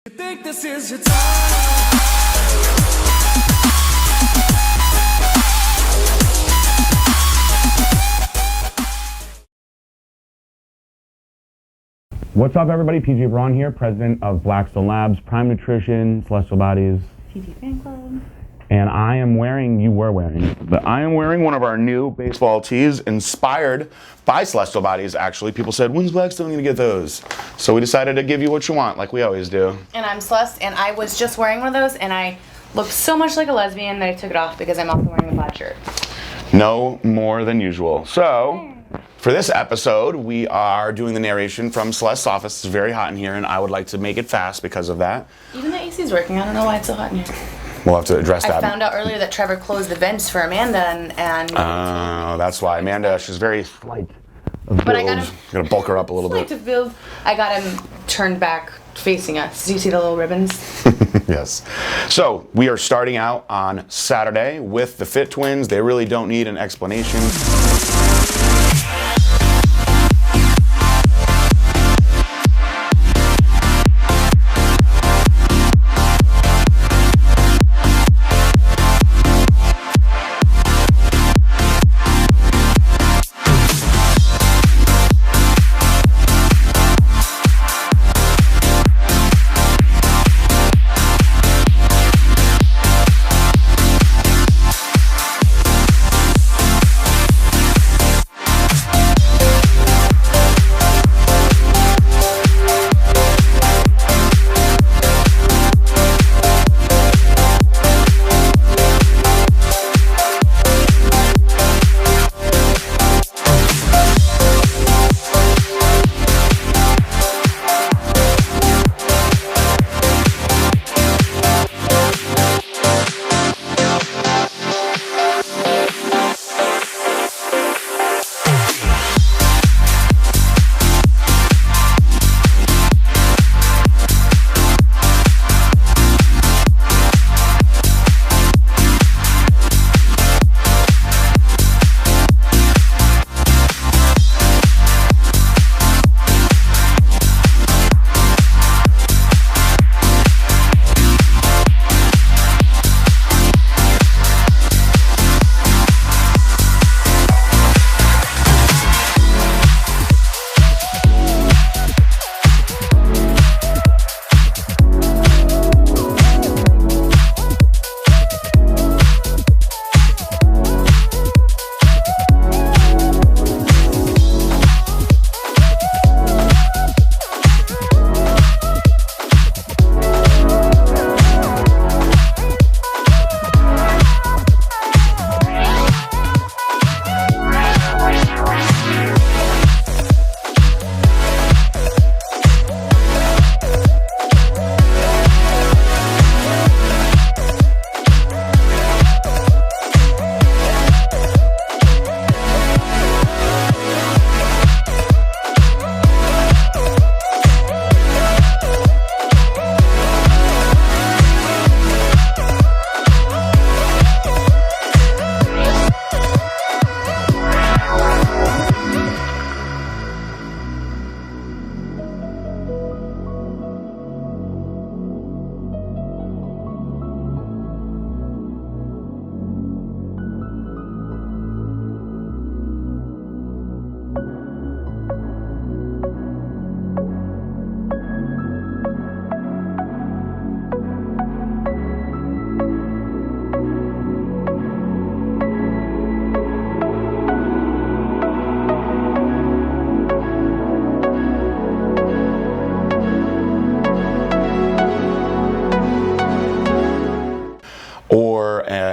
You think this is your time? What's up, everybody? PJ Braun here, president of Blackstone Labs, Prime Nutrition, Celestial Bodies. PT Fan Club. And I am wearing one of our new baseball tees inspired by Celestial Bodies, actually. People said, when's Blackstone going to get those? So we decided to give you what you want, like we always do. And I'm Celeste, and I was just wearing one of those, and I looked so much like a lesbian that I took it off because I'm also wearing a plaid shirt. No more than usual. So, for this episode, we are doing the narration from Celeste's office. It's very hot in here, and I would like to make it fast because of that. Even the AC's working. I don't know why it's so hot in here. We'll have to address that. I found out earlier that Trevor closed the vents for Amanda, and that's why. Amanda, she's very slight of build. But I got him. Gotta bulk her up a little bit. To build. I got him turned back, facing us. Do you see the little ribbons? Yes. So we are starting out on Saturday with the Fit Twins. They really don't need an explanation.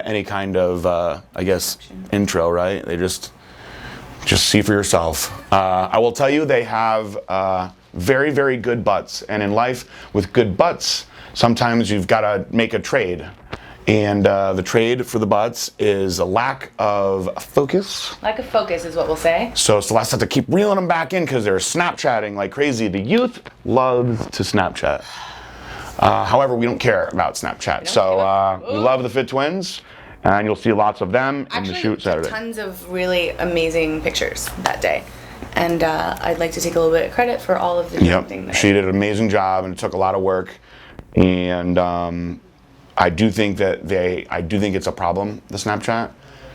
Any kind of, I guess, intro, right? They just see for yourself. I will tell you, they have very, very good butts. And in life, with good butts, sometimes you've got to make a trade. And the trade for the butts is a lack of focus. Lack of focus is what we'll say. So Celeste had to keep reeling them back in because they're Snapchatting like crazy. The youth loves to Snapchat. However, we don't care about Snapchat. So we love the Fit Twins. And you'll see lots of them in the shoot Saturday. Tons of really amazing pictures that day. And I'd like to take a little bit of credit for all of the different things. She did an amazing job, and it took a lot of work. And I do think that I do think it's a problem, the Snapchat,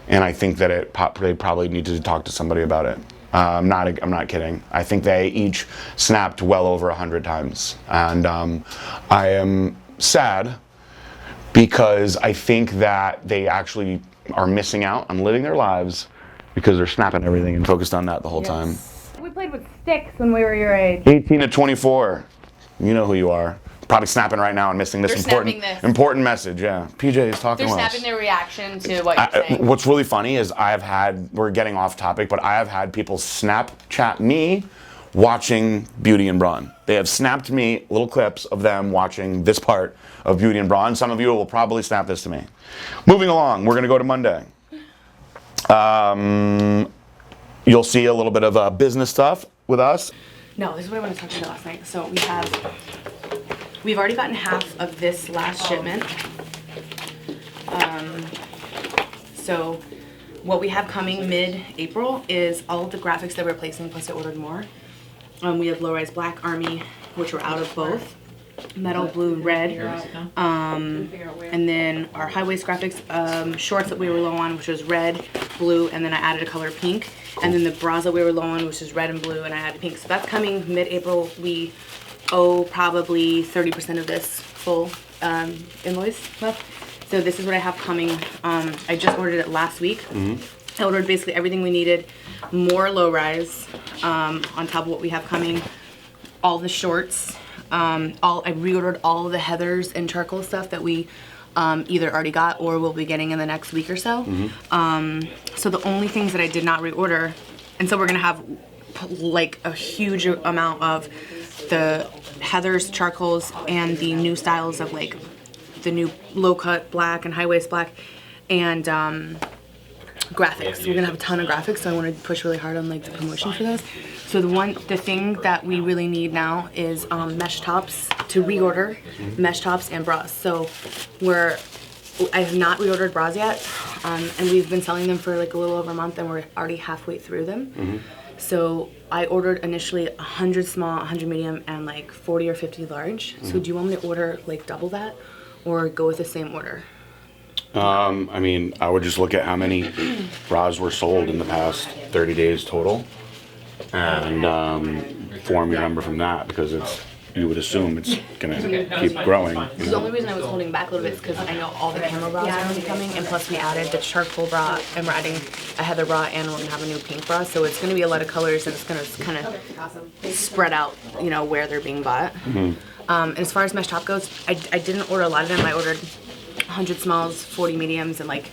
and I think that they probably need to talk to somebody about it. I'm not kidding. I think they each snapped well over 100 times, and I am sad because I think that they actually are missing out on living their lives because they're snapping everything and focused on that the whole time. We played with sticks when we were your age. 18 to 24. You know who you are. Probably snapping right now and missing this important message. Yeah, PJ is talking to us. They're snapping their reaction to what you're saying. What's really funny is we're getting off topic, but I have had people Snapchat me watching Beauty and Braun. They have snapped me little clips of them watching this part of Beauty and Braun. Some of you will probably snap this to me. Moving along, we're going to go to Monday. You'll see a little bit of business stuff with us. No, this is what I want to talk about last night. So we've already gotten half of this last shipment. So what we have coming mid-April is all of the graphics that we're placing, plus I ordered more. We have low-rise black, army, which we're out of both. Metal, blue, red. And then our high-waist graphics shorts that we were low on, which was red, blue, and then I added a color pink. And then the bras that we were low on, which is red and blue, and I added pink. So that's coming mid-April. We owe probably 30% of this full invoice left. So this is what I have coming. I just ordered it last week. I ordered basically everything we needed. More low-rise on top of what we have coming. All the shorts. I reordered all of the heathers and charcoal stuff that we either already got or will be getting in the next week or so. So the only things that I did not reorder, and so we're gonna have like a huge amount of the heathers, charcoals, and the new styles of like the new low cut black and high waist black, and graphics. We're gonna have a ton of graphics, so I want to push really hard on like the promotion for those. So the thing that we really need now is mesh tops to reorder, mesh tops and bras. So I have not reordered bras yet, and we've been selling them for like a little over a month, and we're already halfway through them. So I ordered initially 100 small, 100 medium, and like 40 or 50 large. So do you want me to order like double that, or go with the same order? I mean, I would just look at how many bras were sold in the past 30 days total, and form your number from that, because you would assume it's gonna keep growing. The only reason I was holding back a little bit is because I know all the camera bras are gonna be coming, and plus we added the charcoal bra, and we're adding a heather bra, and we're gonna have a new pink bra, so it's gonna be a lot of colors, and it's gonna kind of spread out, you know, where they're being bought. And as far as mesh top goes, I didn't order a lot of them. I ordered 100 smalls, 40 mediums, and like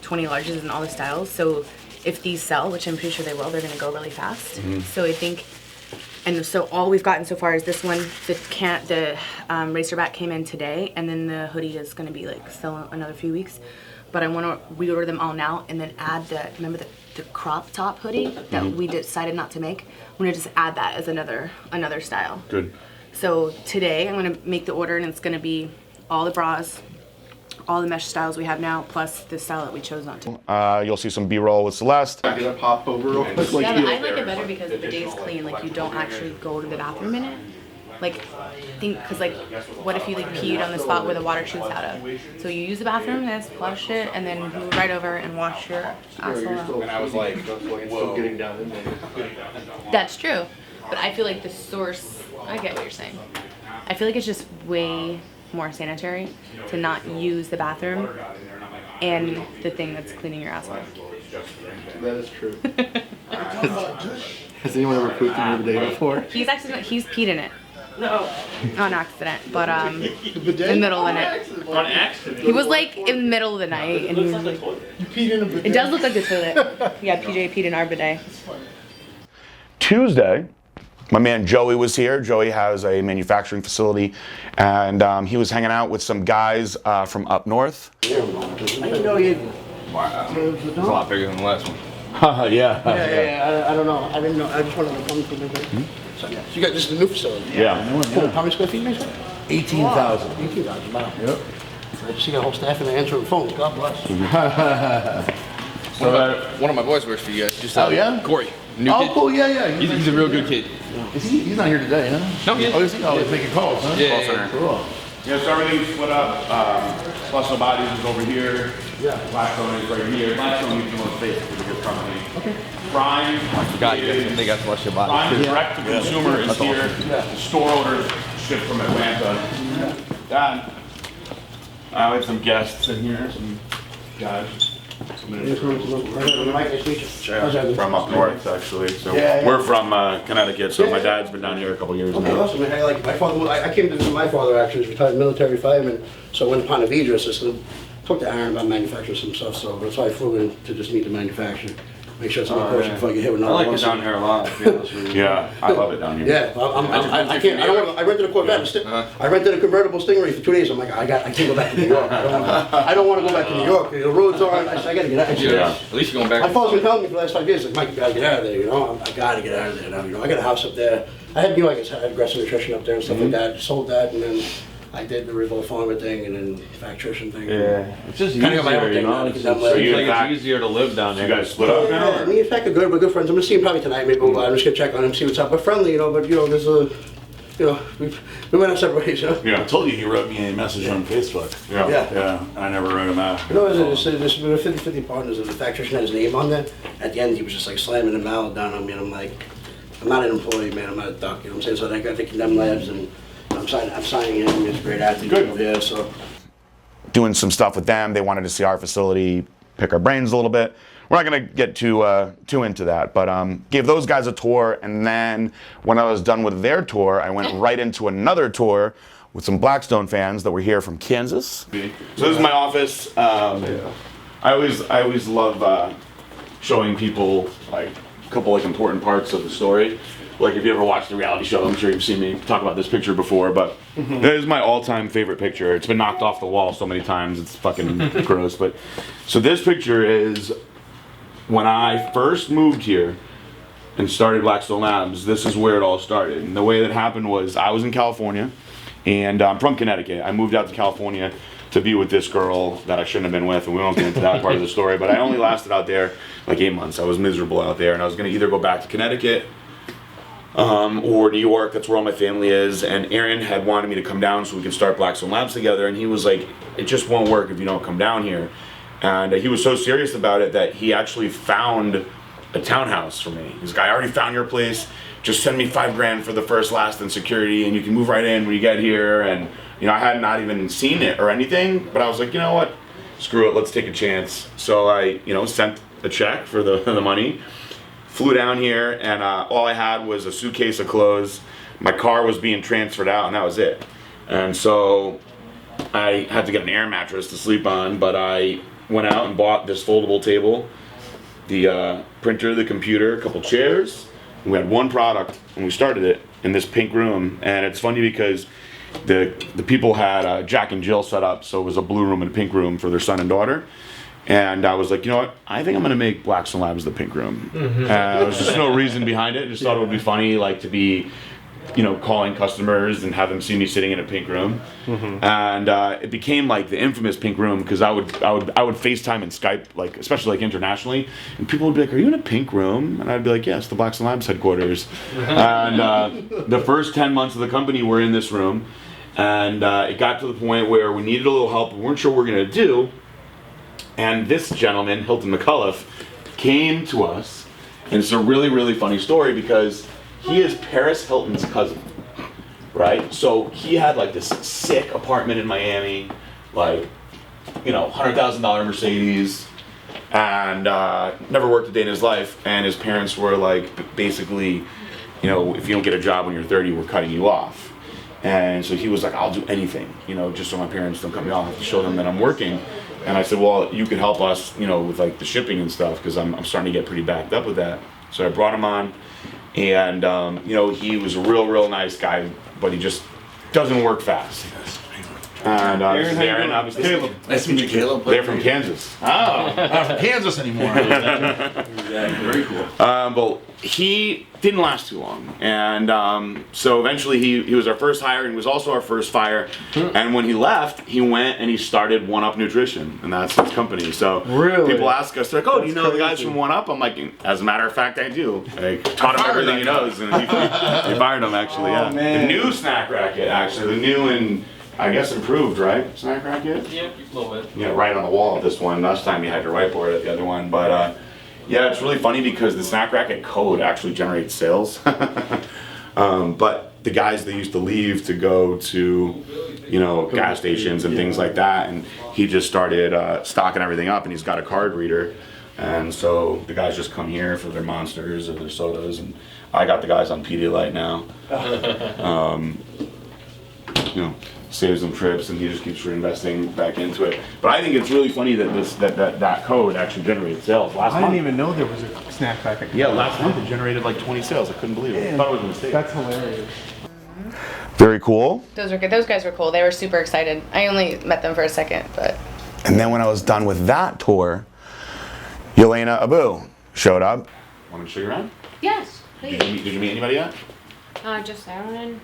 20 larges in all the styles. So if these sell, which I'm pretty sure they will, they're gonna go really fast. So I think, and so all we've gotten so far is this one. The racerback came in today, and then the hoodie is gonna be like still another few weeks. But I want to reorder them all now, and then add remember the crop top hoodie that we decided not to make. I'm gonna just add that as another style. Good. So today I'm gonna make the order, and it's gonna be all the bras, all the mesh styles we have now, plus the style that we chose not to. You'll see some B-roll with Celeste. I'm gonna pop over real quick. Yeah, but I like it better because the bidet's clean. Like, you don't actually go to the bathroom in it. Like, because like, what if you like peed on the spot where the water shoots out of? So you use the bathroom, then flush it, and then move right over and wash your asshole out. And I was like, still getting down in there. That's true, but I feel like the source. I get what you're saying. I feel like it's just way more sanitary to not use the bathroom and the thing that's cleaning your asshole. That is true. Has anyone ever pooped in your bidet before? He's peed in it. No. On accident, but in the middle of the night. On accident? He was like in the middle of the night, and he was like, You peed in a bidet? it does look like the toilet. Yeah, PJ peed in our bidet. Tuesday, my man Joey was here. Joey has a manufacturing facility, and he was hanging out with some guys from up north. I didn't know you. Wow. It's a lot bigger than the last one. Yeah. Yeah, I don't know. I didn't know. I just wanted to come to the. So you got just a new facility. Yeah. How many square feet? 18,000. 18,000. Wow. Yep. I just see a whole staff in there answering phones. God bless. One of my boys works for you guys. Just, Oh, yeah? Corey. New Oh, kid. cool, yeah. He's a real good kid. Is he? He's not here today, huh? No, he is. Oh, is he? Oh, he's making calls, huh? Yeah. Cool. Yeah, so everything's split up. Celeste Bodies is over here. Yeah. Blackstone is right here. Blackstone uses the most space for the good company. Okay. Prime. God, you guys, they got Celeste body. Prime direct to consumer is here. The store orders shipped from Atlanta. Dad. I have some guests in here, some guys. From up north, actually. So we're from Connecticut, so my dad's been down here a couple years Okay, now. awesome. I like my father. I came to visit my father. Actually, he's retired military fireman. So I went to Ponte Vedra. So talked to Aaron about manufacturing some stuff. So that's why I flew in to just meet the manufacturer. Make sure it's not kosher before I get hit with another. I like it down here a lot. To be honest with you. Yeah, I love it down here. Yeah, I can't. I don't want. I rented a Corvette. I rented a convertible Stingray for 2 days. I'm like, I can't go back to New York. I don't want to go back to New York. The roads aren't. I gotta get out. Yeah. At least you're going back. My father's been telling me for the last 5 years, like, Mike, you gotta get out of there. You know, I gotta get out of there now. You know, I got a house up there. I had, like I said, I had aggressive nutrition up there and stuff like that. Sold that, and then I did the Rival Farmer thing, and then Factrition thing. Yeah, it's just Kinda got my own easier, you thing know? now, It's because I'm like- you, in like fact- it's easier to live down You there. guys split up now? Yeah, me and Fact are good. We're good friends. I'm gonna see him probably tonight. Maybe I'm just gonna check on him, see what's up. We're friendly, you know. But you know, there's a, you know, we went our separate ways, you know. Yeah. I told you he wrote me a message on Facebook. Yeah. Yeah. Yeah, I never wrote him out. You know, there's 50-50 partners, and the Factrition had his name on there. At the end, he was just like slamming the mallet down on me, and I'm like, I'm not an employee, man. I'm not a duck. You know what I'm saying? So I got the Condemn Labs, and I'm signing him. He's a great athlete over here. So. Doing some stuff with them. They wanted to see our facility, pick our brains a little bit. We're not going to get too into that, but gave those guys a tour, and then when I was done with their tour, I went right into another tour with some Blackstone fans that were here from Kansas. So this is my office. I always love showing people like a couple like important parts of the story. Like if you ever watched the reality show, I'm sure you've seen me talk about this picture before, but that is my all-time favorite picture. It's been knocked off the wall so many times, it's fucking gross. But so this picture is when I first moved here and started Blackstone Labs. This is where it all started. And the way that happened was I was in California, and I'm from Connecticut. I moved out to California to be with this girl that I shouldn't have been with, and we won't get into that part of the story. But I only lasted out there like 8 months. I was miserable out there, and I was going to either go back to Connecticut or New York. That's where all my family is. And Aaron had wanted me to come down so we could start Blackstone Labs together. And he was like, it just won't work if you don't come down here. And he was so serious about it that he actually found a townhouse for me. He's like, I already found your place. Just send me $5 grand for the first, last, and security, and you can move right in when you get here. And you know, I had not even seen it or anything, but I was like, you know what? Screw it. Let's take a chance. So I, sent a check for the money. Flew down here, and all I had was a suitcase of clothes. My car was being transferred out, and that was it. And so I had to get an air mattress to sleep on, but I went out and bought this foldable table, the printer, the computer, a couple chairs. We had one product, and we started it in this pink room. And it's funny because the people had Jack and Jill set up, so it was a blue room and a pink room for their son and daughter. And I was like, you know what? I think I'm gonna make Blackstone Labs the pink room. There was just no reason behind it. Just thought it would be funny, like to be, calling customers and have them see me sitting in a pink room. And it became like the infamous pink room because I would FaceTime and Skype, like especially like internationally, and people would be like, "Are you in a pink room?" And I'd be like, "Yes, the Blackstone Labs headquarters." And the first 10 months of the company were in this room, and it got to the point where we needed a little help. We weren't sure what we were gonna do. And this gentleman, Hilton McCullough, came to us, and it's a really, really funny story because he is Paris Hilton's cousin, right? So he had like this sick apartment in Miami, like, $100,000 Mercedes, and never worked a day in his life. And his parents were like, basically, if you don't get a job when you're 30, we're cutting you off. And so he was like, I'll do anything, just so my parents don't cut me off. I have to show them that I'm working. And I said, well, you could help us, with like the shipping and stuff, because I'm starting to get pretty backed up with that. So I brought him on, and he was a real nice guy, but he just doesn't work fast. And Aaron, obviously. Caleb. Nice to meet you, Caleb. They're from Kansas. Oh, not from Kansas anymore. Very cool. Well, he didn't last too long, and so eventually he was our first hire, and was also our first fire. And when he left, he went and he started One Up Nutrition, and that's his company. So Really? people ask us, they're like, "Oh, do you know the guys from One Up?" I'm like, "As a matter of fact, I do." I taught him everything he knows, and he fired him actually. Oh, Yeah, man. the new snack racket, actually, the new and I guess improved, right? Snack racket? Yeah, a little bit. Yeah, right on the wall of this one. Last time you had your whiteboard at the other one, but yeah, it's really funny because the snack racket code actually generates sales. But the guys they used to leave to go to, you know, gas stations and things like that, and he just started stocking everything up, and he's got a card reader, and so the guys just come here for their monsters or their sodas, and I got the guys on Pedialyte now. You know, saves them trips, and he just keeps reinvesting back into it. But I think it's really funny that that code actually generated sales last month. I didn't even know there was a snack packet. Yeah, last month it generated like 20 sales. I couldn't believe it. I thought it was a mistake. That's hilarious. Very cool. Those were good. Those guys were cool. They were super excited. I only met them for a second, but. And then when I was done with that tour, Yelena Abu showed up. Want to show you around? Yes, please. Did you meet anybody yet? Just Aaron and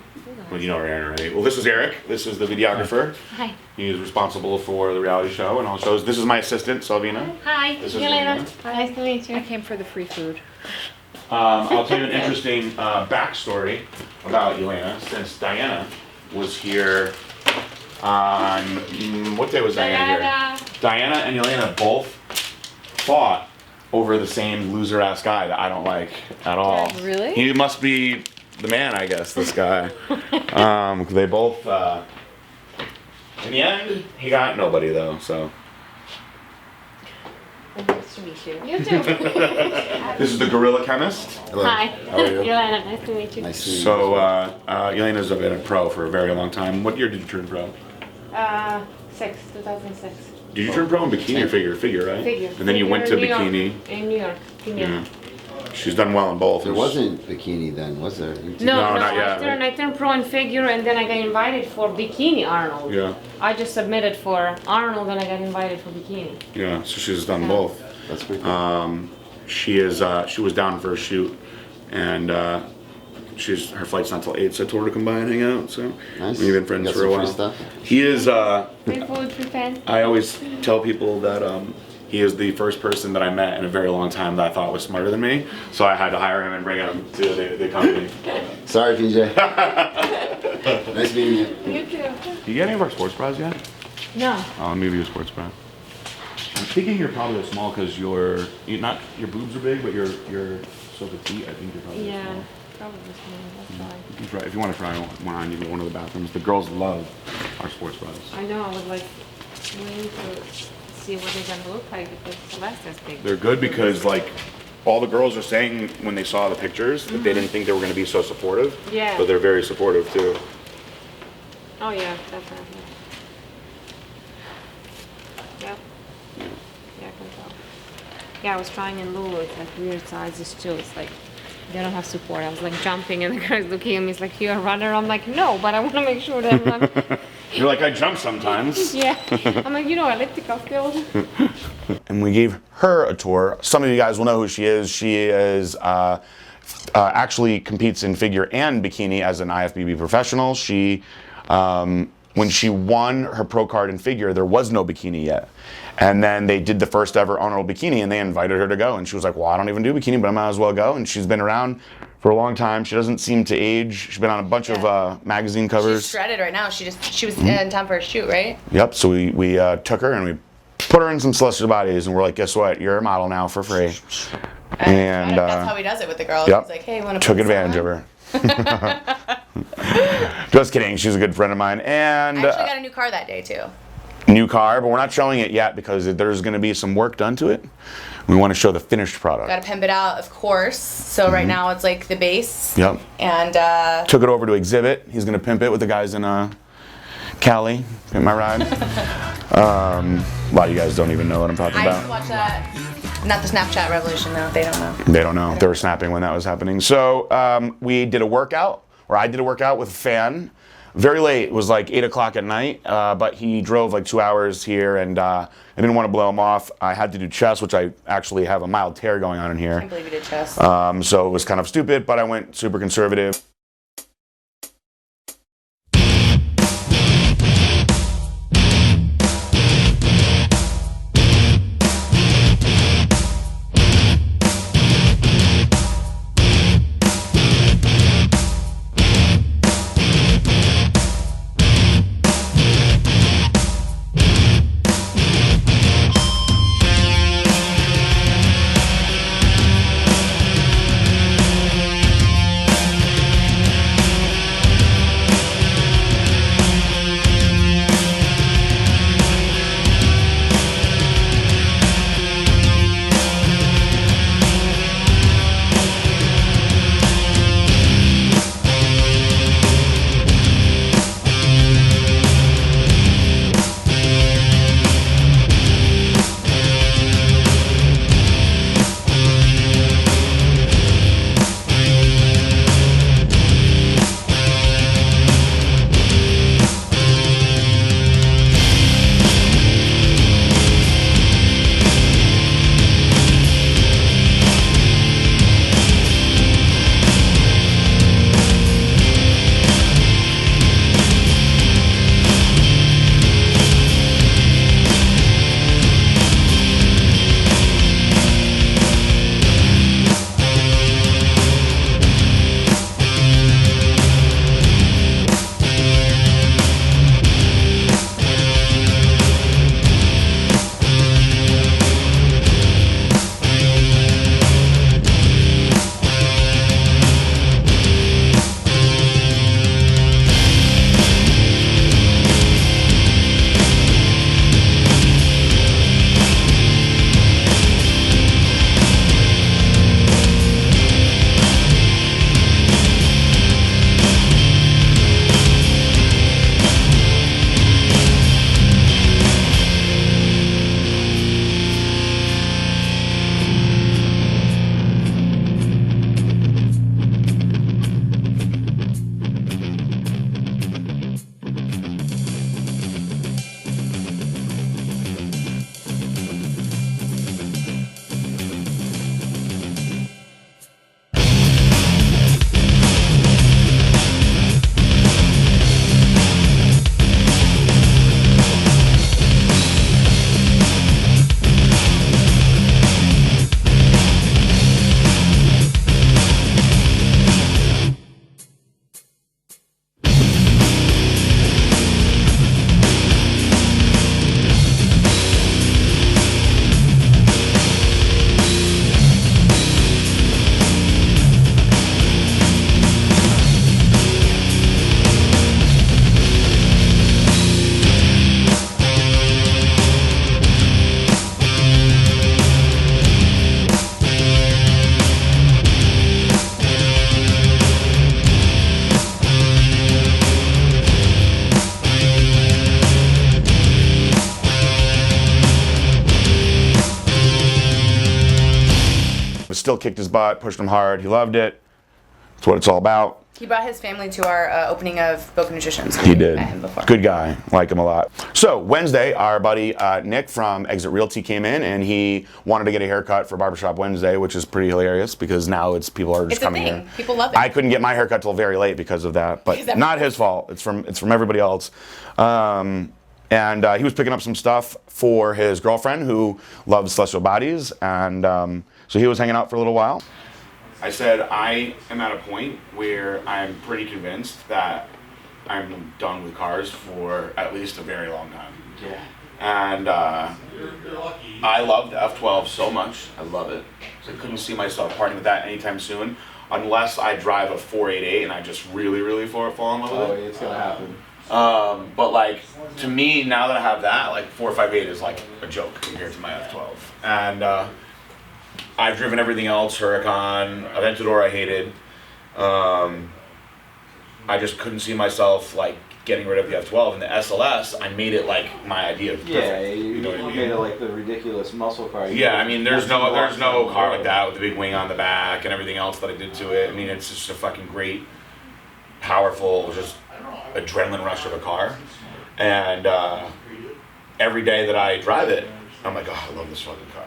Well, you know Aaron already. Well, this is Eric. This is the videographer. Hi. He is responsible for the reality show and all shows. This is my assistant, Salvina. Hi, This is Yelena. Yelena. Nice to meet you. I came for the free food. I'll tell you an interesting backstory about Yelena, since Diana was here on, what day was Diana here? Diana and Yelena both fought over the same loser-ass guy that I don't like at all. Really? He must be the man, I guess, this guy. They both, in the end, he got nobody though, so. Nice to meet you. You too. This is the Gorilla Chemist. Hi. How are you? Yelena, nice to meet you. So, Yelena's been a pro for a very long time. What year did you turn pro? 2006. Did you turn pro in bikini or figure? Figure, right? Figure. And then you went to New York. bikini. In New York. Yeah. She's done well in both. There wasn't bikini then, was there? No, not yet, I turned pro in figure, and then I got invited for bikini Arnold. Yeah, I just submitted for Arnold, and I got invited for bikini. yeah. So she's done both. That's pretty cool. She was down for a shoot, and her flight's not till 8, so I told her to come by and hang out. So Nice. we've been friends Got for a some free while. stuff? He is. Free food, free pen. I always tell people that he is the first person that I met in a very long time that I thought was smarter than me. So I had to hire him and bring him to the company. Sorry, PJ. Nice meeting you. You too. Do you get any of our sports bras yet? No. Oh, maybe a sports bra. I'm thinking you're probably small because your boobs are big, but you're so petite. I think you're probably Yeah. small. Probably small. That's fine. You can try, if you want to try one on, you can get one of the bathrooms. The girls love our sports bras. I know. I was like waiting to see what they're gonna look like because Celeste is big. They're good because like all the girls are saying when they saw the pictures that they didn't think they were going to be so supportive. Yeah. But they're very supportive too. Oh yeah, definitely. Yep. Yeah, I can tell. Yeah, I was trying in Lulu. It's like weird sizes too. It's like they don't have support. I was like jumping and the guy's looking at me. He's like, "You're a runner." I'm like, "No, but I want to make sure that I'm." You're like, I jump sometimes. Yeah. I'm like, elliptical skills. And we gave her a tour. Some of you guys will know who she is. She is actually competes in figure and bikini as an IFBB professional. She, when she won her pro card in figure, there was no bikini yet. And then they did the first ever honorable bikini and they invited her to go. And she was like, well, I don't even do bikini, but I might as well go. And she's been around for a long time. She doesn't seem to age. She's been on a bunch of magazine covers. She's shredded right now. She was in time for a shoot, right? Yep, so we took her and we put her in some Celestial Bodies and we're like, guess what? You're a model now for free. And that's how he does it with the girls. yep, He's like, hey, want to took advantage of her. Just kidding, she's a good friend of mine. And I actually got a new car that day too. new car, but we're not showing it yet because there's going to be some work done to it. We want to show the finished product. Got to pimp it out, of course. So right now it's like the base. Yep. And took it over to exhibit. He's going to pimp it with the guys in Cali. Pimp my ride. A lot of you guys don't even know what I'm talking I used to about. watch that. Not the Snapchat revolution though. They don't know. They don't know. They were snapping when that was happening. So we did a workout, or I did a workout with a fan. Very late. It was like 8 o'clock at night, but he drove like 2 hours here, and I didn't want to blow him off. I had to do chest, which I actually have a mild tear going on in I here. can't believe you did chest. So it was kind of stupid, but I went super conservative. still kicked his butt, pushed him hard. He loved it. That's what it's all about. He brought his family to our opening of Boca Nutrition. So He did. Met him before. Good guy. Like him a lot. So Wednesday, our buddy Nick from Exit Realty came in and he wanted to get a haircut for Barbershop Wednesday, which is pretty hilarious because now people are just It's a coming thing. here. People love it. I couldn't get my haircut till very late because of that, but not his fault. It's from everybody else. And he was picking up some stuff for his girlfriend who loves celestial bodies, and so he was hanging out for a little while. I said I am at a point where I'm pretty convinced that I'm done with cars for at least a very long time. Yeah. And I love the F12 so much. I love it. So I couldn't see myself parting with that anytime soon, unless I drive a 488 and I just really, really fall in love with it. It's gonna happen. But like, to me, now that I have that, like 458 is like a joke compared to my F12. And I've driven everything else, Huracan, Aventador I hated. I just couldn't see myself like getting rid of the F12, and the SLS, I made it like my idea of perfect. Yeah, you know what I mean? made it like the ridiculous muscle car. Yeah, I mean, there's no car like that with the big wing on the back and everything else that I did to it. I mean, it's just a fucking great, powerful, just adrenaline rush of a car. And every day that I drive it, I'm like, oh, I love this fucking car.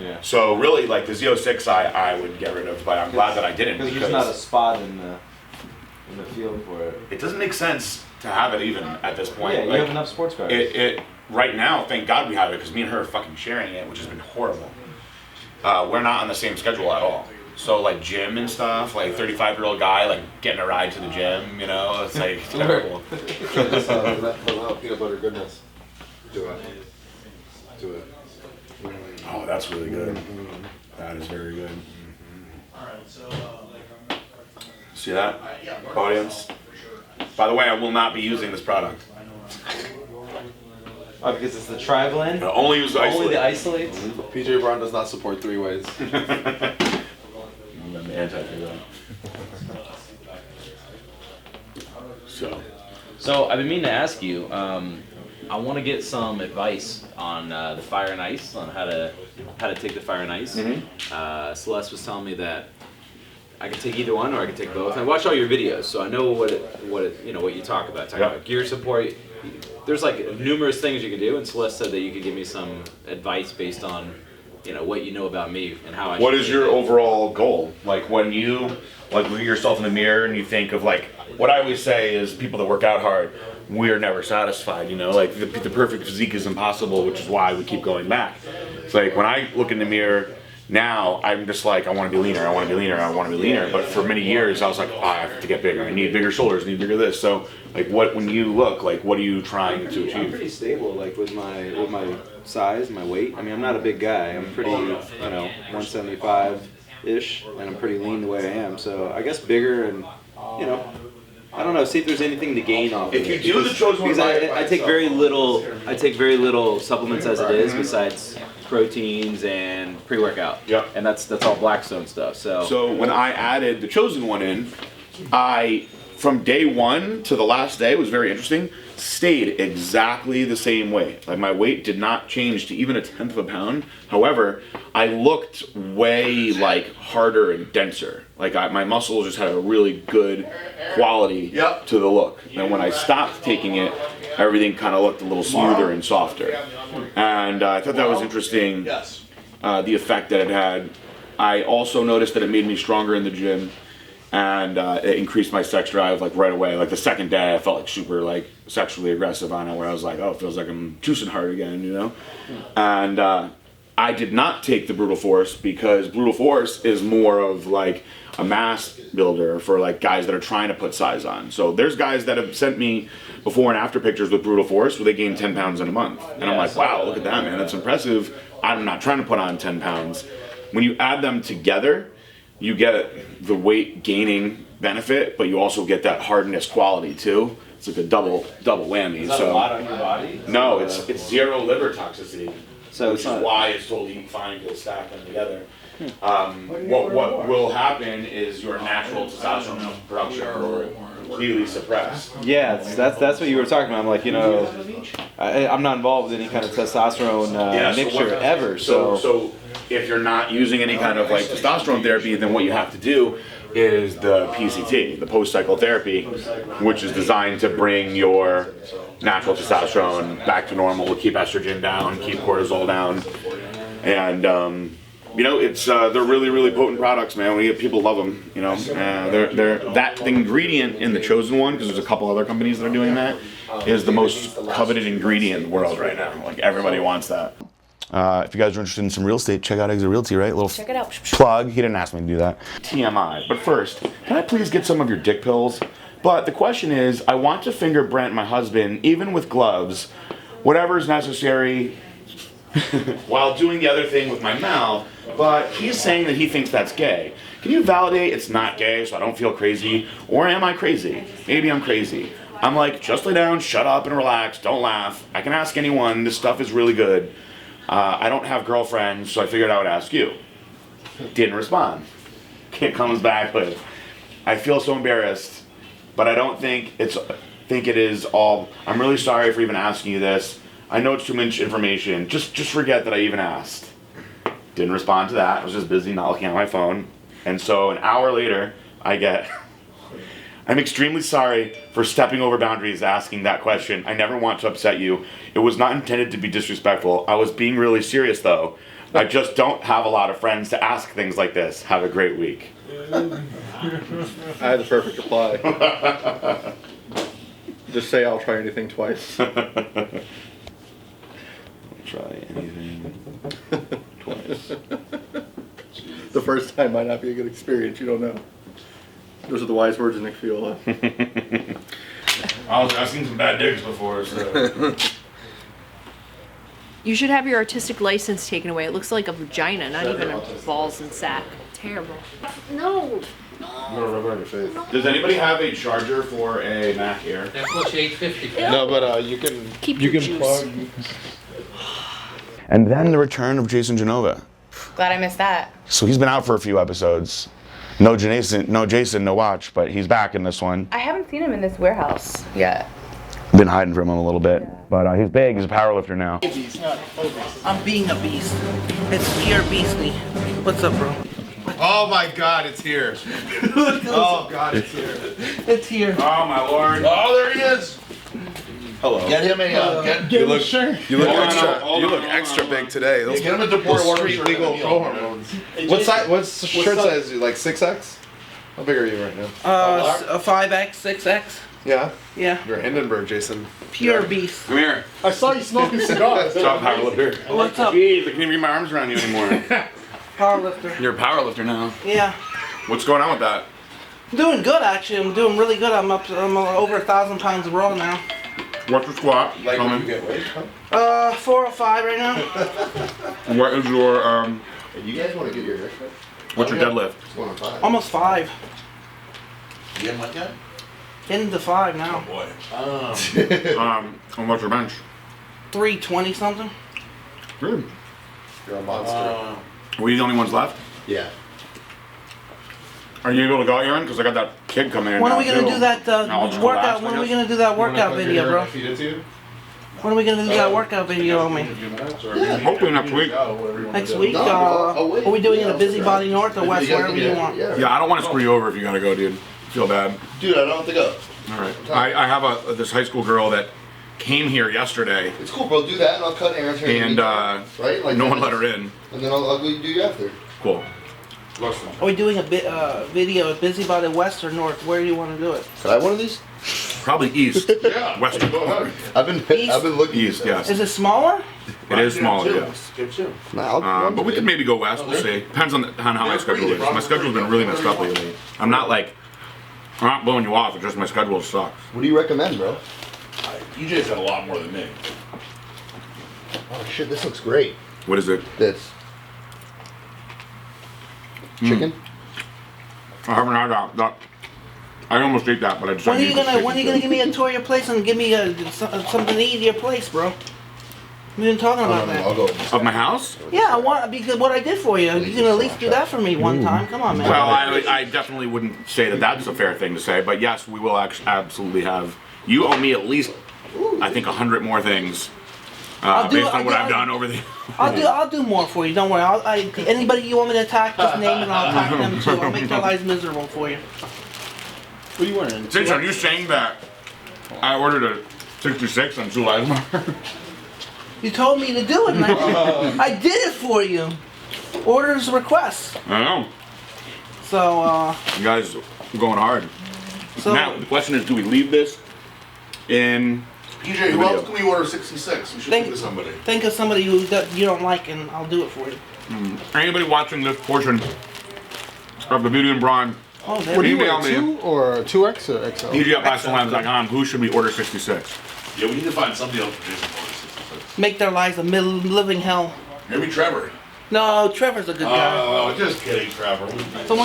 Yeah. So really, like the Z06, I would get rid of, but I'm glad that I didn't Because there's not a spot in the field for it. it doesn't make sense to have it even at this point. Yeah, you Like, have enough sports cars. It right now, thank God we have it because me and her are fucking sharing it, which has been horrible. We're not on the same schedule at all. So like gym and stuff, like 35-year-old guy like getting a ride to the gym, you know, it's like terrible. Peanut butter goodness. Do it. Oh, that's really good. That is very good. See that, audience? By the way, I will not be using this product. Oh, because it's the tri-blend? I only use the Only the isolate. isolates? PJ Braun does not support three ways. I'm anti-that. So I've been meaning to ask you. I want to get some advice on the fire and ice, on how to take the fire and ice. Celeste was telling me that I could take either one or I could take both. I watch all your videos, so I know what you talk about. Talk about gear support. There's like numerous things you can do, and Celeste said that you could give me some advice based on what you know about me and how I. What is your overall goal? Like when you look at yourself in the mirror and you think of like what I always say is people that work out hard, we're never satisfied. Like the perfect physique is impossible, which is why we keep going back. It's like when I look in the mirror now, I'm just like I want to be leaner. I want to be leaner. I want to be leaner. But for many years, I was like, I have to get bigger. I need bigger shoulders. I need bigger this. So like when you look, like what are you trying to achieve? I'm pretty stable, like with my size, my weight. I mean, I'm not a big guy. I'm pretty, 175-ish, and I'm pretty lean the way I am. So I guess bigger and, I don't know. See if there's anything to gain off of it. If you do the chosen one, because I take very little. I take very little supplements as it is, besides proteins and pre-workout. Yep. And that's all Blackstone stuff. So when I added the chosen one in, I from day one to the last day was very interesting. Stayed exactly the same way. Like my weight did not change to even 1/10 of a pound. However, I looked way like harder and denser. Like my muscles just had a really good quality to the look. And when I stopped taking it, everything kind of looked a little smoother and softer. And I thought that was interesting. The effect that it had. I also noticed that it made me stronger in the gym. And it increased my sex drive like right away. Like the second day, I felt like super like sexually aggressive on it, where I was like, oh, it feels like I'm juicing hard again, And I did not take the Brutal Force because Brutal Force is more of like a mass builder for like guys that are trying to put size on. So there's guys that have sent me before and after pictures with Brutal Force where they gain 10 pounds in a month. And I'm like, wow, look at that, man. That's impressive. I'm not trying to put on 10 pounds. When you add them together, you get the weight gaining benefit, but you also get that hardness quality too. It's like a double whammy. Is that a lot on your body? No, it's zero liver toxicity. So which is why it's totally fine to stack them together. What will happen is your natural testosterone production completely suppressed. Yeah, that's what you were talking about. I'm like, I'm not involved with any kind of testosterone mixture ever. So if you're not using any kind of like testosterone therapy, then what you have to do is the PCT, the post-cycle therapy, which is designed to bring your natural testosterone back to normal, keep estrogen down, keep cortisol down, and it's they're really, really potent products, man. People love them. They're that the ingredient in the Chosen One, because there's a couple other companies that are doing that, is the most coveted ingredient in the world right now. Like everybody wants that. If you guys are interested in some real estate, check out Exit Realty, right? Check it out. Plug. He didn't ask me to do that. TMI. But first, can I please get some of your dick pills? But the question is, I want to finger Brent, my husband, even with gloves, whatever is necessary, while doing the other thing with my mouth. But he's saying that he thinks that's gay. Can you validate it's not gay so I don't feel crazy? Or am I crazy? Maybe I'm crazy. I'm like, just lay down, shut up, and relax. Don't laugh. I can ask anyone. This stuff is really good. I don't have girlfriends, so I figured I would ask you. Didn't respond. Kid comes back with, I feel so embarrassed, but I don't think it is all. I'm really sorry for even asking you this. I know it's too much information. Just forget that I even asked. Didn't respond to that. I was just busy not looking at my phone. And so an hour later, I get, I'm extremely sorry for stepping over boundaries asking that question. I never want to upset you. It was not intended to be disrespectful. I was being really serious though. I just don't have a lot of friends to ask things like this. Have a great week. I had the perfect reply. Just say I'll try anything twice. Try anything twice. The first time might not be a good experience, you don't know. Those are the wise words of Nick Fiola. I've seen some bad dicks before, so. You should have your artistic license taken away. It looks like a vagina, not even a balls and sack. Terrible. No. You want to rub it on your face? Does anybody have a charger for a Mac Air? That costs $850. No, but you can Keep your juice. plug. And then the return of Jason Genova. Glad I missed that. So he's been out for a few episodes. No Jason, no watch, but he's back in this one. I haven't seen him in this warehouse yet. Been hiding from him a little bit, but he's big. He's a powerlifter now. I'm being a beast. It's pure beastly. What's up, bro? Oh my God, it's here. Oh God, it's here. It's here. Oh my lord. Oh, there he is. Hello. Get him a You look extra big today. Those, get him a Deport water street shirt legal and a pro meal. hormones. What size? What's the shirt size? Like 6X? How big are you right now? A 5X, 6X. Yeah. Yeah. You're Hindenburg, Jason. Pure beast. Come here. I saw you smoking cigars. What's up, powerlifter? What's up? Jeez, I can't even get my arms around you anymore. Powerlifter. You're a powerlifter now. Yeah. What's going on with that? I'm doing good, actually. I'm doing really good. I'm over 1,000 pounds raw now. What's your squat? Like Tell when me. you get weight? Huh? 405 right now. What is your Hey, you guys want to get your haircut? what's your deadlift? It's 105. Almost 5. You get him like that? Getting to 5 now. Boy. And what's your bench? 320 something. Good. You're a monster. Are we the only ones left? Yeah. Are you able to go, Aaron? Because I got that kid coming in. When are now, we gonna too. do that I'll just workout? collapse, When I are we guess. gonna do that workout video, bro? Feed it to you? When are we gonna do that workout video on me? Hopefully next week. Next week? No, I'll wait. Are we doing it in a busybody north or west, Yeah, wherever you want? Yeah, I don't want to screw you over if you gotta go, dude. Feel bad. Dude, I don't have to go. All right. I have this high school girl that came here yesterday, It's cool, bro. Do that, and I'll cut Aaron's hair. and right? Like no 10 one let her minutes. in. And then I'll go do you after. Cool. Are we doing a video at busybody west or north? Where do you want to do it? Could I have one of these? Probably east. Yeah. Western. I've been looking. East, yes. Is it smaller? It is smaller, yes. Nah, But we could maybe go west. We'll see. Depends on how my schedule is. My schedule's been really messed up lately. I'm not blowing you off. It's just my schedule sucks. What do you recommend, bro? EJ's had a lot more than me. Oh shit, this looks great. What is it? This. Chicken? I haven't had that. I almost ate that, but I decided When are you gonna give me a tour of your place and give me something to eat at your place, bro? We've been talking about that. I'll go. Of my house? Yeah, I want because what I did for you. You can at least do that for me one time. Come on, man. Well, I definitely wouldn't say that that's a fair thing to say, but yes, we will absolutely have. You owe me at least, I think, 100 more things based on what I've done over the. I'll do more for you. Don't worry. Anybody you want me to attack, just name it and I'll attack them too. I'll make their lives miserable for you. What are you wearing? Since are you saying that I ordered a 66 on July? You told me to do it, and I did it for you. Orders, requests. I know. So, you guys are going hard. So, now, the question is, do we leave this in... EJ, who else can we order 66? We should think of somebody. Think of somebody who you don't like, and I'll do it for you. Anybody watching this portion of the Beauty and Braun, what do you email want, me. 2 or 2X or XL? EJ@BlackstoneLabs.com. Who should we order 66? Yeah, we need to find somebody else for Jason to order 66. Make their lives a living hell. Maybe Trevor. No, Trevor's a good guy. Oh, just kidding, Trevor. So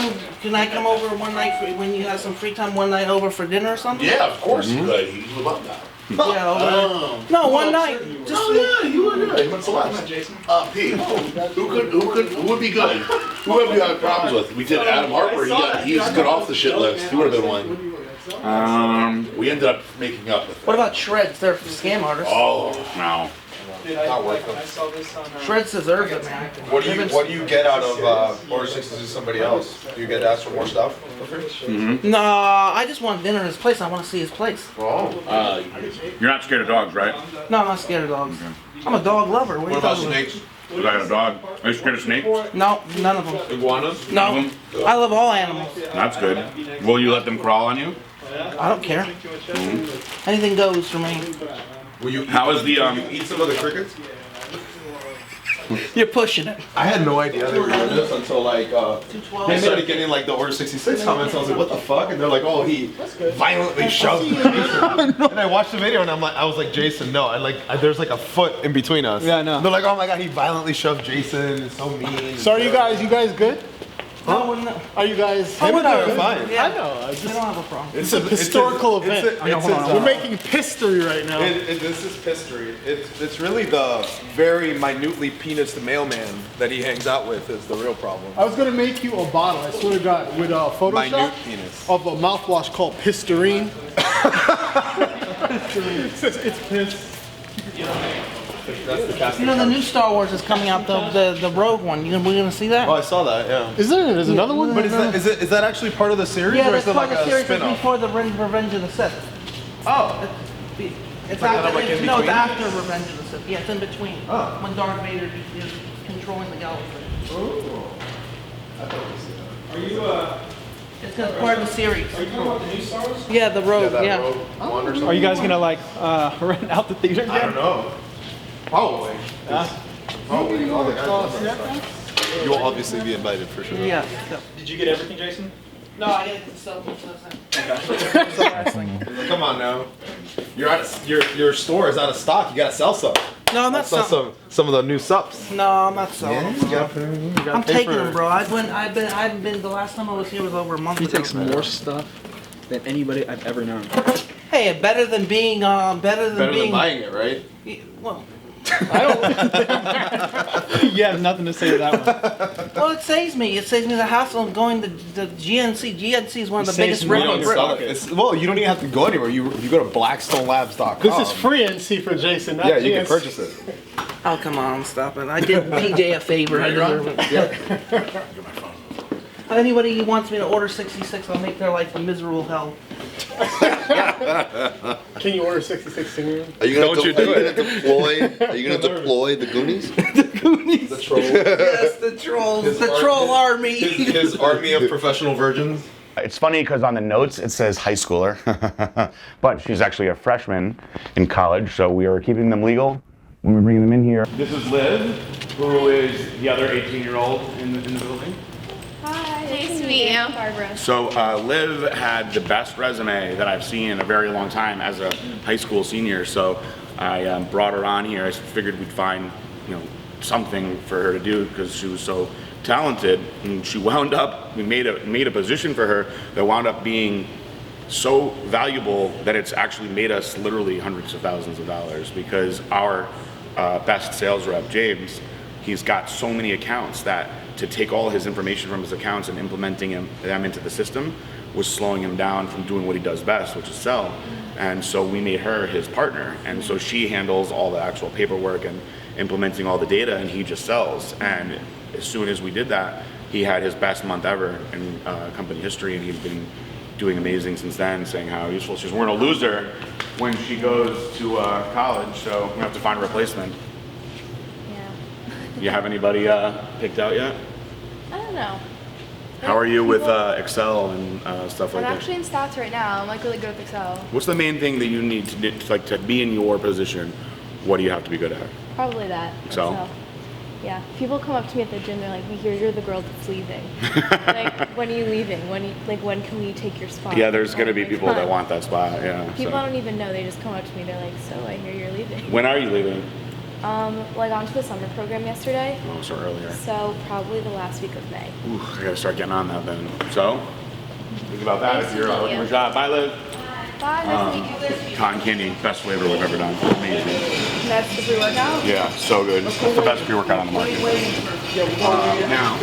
can I come over one night when you have some free time? One night over for dinner or something? Yeah, of course you could. He's about that. Yeah, no, one night. Just yeah, you were good. He went Celeste. Pete. Who would be good? Who have you had problems with? We did Adam Harper. He's good off the shit list. He would have been one. We ended up making up with it. What about Shreds? They're scam artists. Oh, no. Not worth it. Shreds deserves it, man. What do you get out of order 66 to somebody else? Do you get asked for more stuff? No, I just want dinner at his place. I want to see his place. Oh. You're not scared of dogs, right? No, I'm not scared of dogs. I'm a dog lover. What about snakes? I got a dog. Are you scared of snakes? No, none of them. Iguanas? No, I love all animals. That's good. Will you let them crawl on you? I don't care. Anything goes for me. Will you? How is the eat some of the crickets? You're pushing it. I had no idea they were doing this until like they started getting like the order 66 comments. I was like, what the fuck? And they're like, oh, he violently shoved Jason. And I watched the video and I was like, Jason, no. And there's like a foot in between us. Yeah, I know. They're like, oh my god, he violently shoved Jason. It's so mean. So are you guys good? No, are you guys? Him and I are fine. Yeah. I know. I don't have a problem. It's a historical event. We're making history right now. This is history. It's really the very minutely penis the mailman that he hangs out with is the real problem. I was gonna make you a bottle. I swear to God, with Photoshop Minute penis of a mouthwash called Pisterine. It's piss. You know the new Star Wars is coming out, the Rogue one. We're gonna see that? Oh, I saw that. Yeah. There's another one? But is that actually part of the series, Yeah, or that's is it part like of the a series. It's spin-off? before the Revenge of the Sith. Oh. It's Like after. in No, it's between? after Revenge of the Sith. Yeah, it's in between. Oh. When Darth Vader is controlling the galaxy. Oh. Are you It's part of the series. Are you talking about the new Star Wars? Yeah, the Rogue. that Yeah. Rogue one or something? Are you guys gonna rent out the theater again? I don't know. Probably. Probably. All the guys love that stuff. You'll obviously be invited for sure. Yeah. Did you get everything, Jason? No, I didn't sell them. Come on now. Your store is out of stock. You gotta sell some. No, I'm not Sell some of the new subs. No, I'm not selling them. You I'm taking them, bro. I haven't been. The last time I was here was over a month ago. He takes more stuff than anybody I've ever known. Hey, better than being better than buying it, right? Well, I don't. You have nothing to say to that one. well, it saves me. It saves me the hassle of going to the GNC. GNC is one of the biggest rentals. Well, you don't even have to go anywhere. You go to blackstonelabs.com. This is free NC for Jason, not Yeah, you can GNC. purchase it. Oh, come on, stop it. I did PJ a favor. I deserve it. Anybody who wants me to order 66, I'll make their life a miserable hell. Can you order 66 singers? Are you gonna deploy the Goonies? The Goonies. The trolls. Yes, the trolls. The troll army. His army of professional virgins. It's funny because on the notes it says high schooler, but she's actually a freshman in college, so we are keeping them legal when we're bringing them in here. This is Liv, who is the other 18-year-old in the building. Hi, nice to meet you. Barbara. So Liv had the best resume that I've seen in a very long time as a high school senior, so I brought her on here. I figured we'd find, something for her to do because she was so talented, and she wound up, we made a position for her that wound up being so valuable that it's actually made us literally hundreds of thousands of dollars because our best sales rep, James, he's got so many accounts that to take all his information from his accounts and implementing them into the system was slowing him down from doing what he does best, which is sell. And so we made her his partner. And so she handles all the actual paperwork and implementing all the data, and he just sells. And as soon as we did that, he had his best month ever in company history, and he's been doing amazing since then, saying how useful she is. We're gonna lose her when she goes to college, so we have to find a replacement. Yeah. You have anybody picked out yet? I don't know. How are you with Excel and stuff like I'm that? actually in stats right now. I'm like really good with Excel. What's the main thing that you need to do, like to be in your position? What do you have to be good at? Probably that. Excel? Yeah. People come up to me at the gym. They're like, "We hear you're the girl that's leaving. Like, when are you leaving? When can we take your spot?" Yeah, there's gonna be Like, people that want that spot. Yeah. People so. I don't even know. They just come up to me. They're like, "So I hear you're leaving." When are you leaving? Like onto the summer program yesterday. Oh, so earlier. So probably the last week of May. Ooh, I gotta start getting on that then. So, think about that Nice if you're to meet looking for a you. job. Bye, Liv. Bye. Nice to meet you. Cotton candy, best flavor we've ever done. Amazing. That's the pre-workout. Yeah, so good. It's the best pre-workout on the market. Now,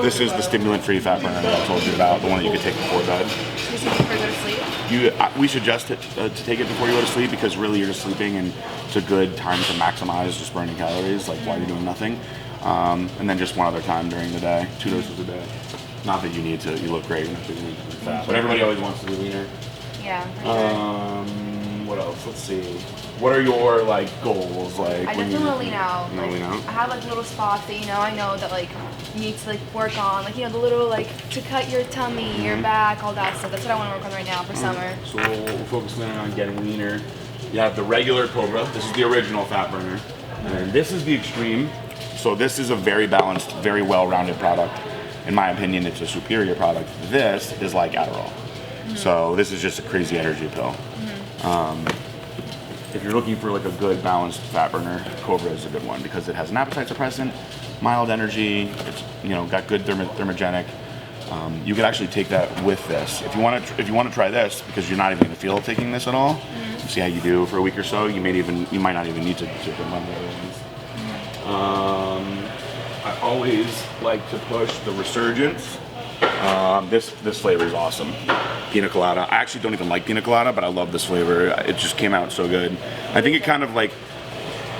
this is the stimulant-free fat burner that I told you about, the one that you could take before bed. Is it before I go to sleep? We suggest it to take it before you go to sleep because really you're just sleeping and it's a good time to maximize just burning calories, like while you're doing nothing. And then just one other time during the day, 2 doses a day. Not that you need to, you look great and you need to be fat, but everybody always wants to be leaner. Yeah. For sure. What else? Let's see. What are your like goals? Like I when definitely want to lean out. You wanna lean out? I have like little spots that I know that like you need to like work on, like the little like to cut your tummy, your back, all that stuff. That's what I want to work on right now for summer. So we'll focus on getting leaner. You have the regular Cobra. This is the original fat burner, and this is the Extreme. So this is a very balanced, very well-rounded product. In my opinion, it's a superior product. This is like Adderall. So this is just a crazy energy pill. If you're looking for like a good balanced fat burner, Cobra is a good one because it has an appetite suppressant, mild energy, it's got good thermogenic. You could actually take that with this. If you want to try this because you're not even going to feel taking this at all, see how you do for a week or so. You might not even need to run the other ones. I always like to push the Resurgence. This flavor is awesome. Pina colada. I actually don't even like pina colada, but I love this flavor. It just came out so good. I think it kind of like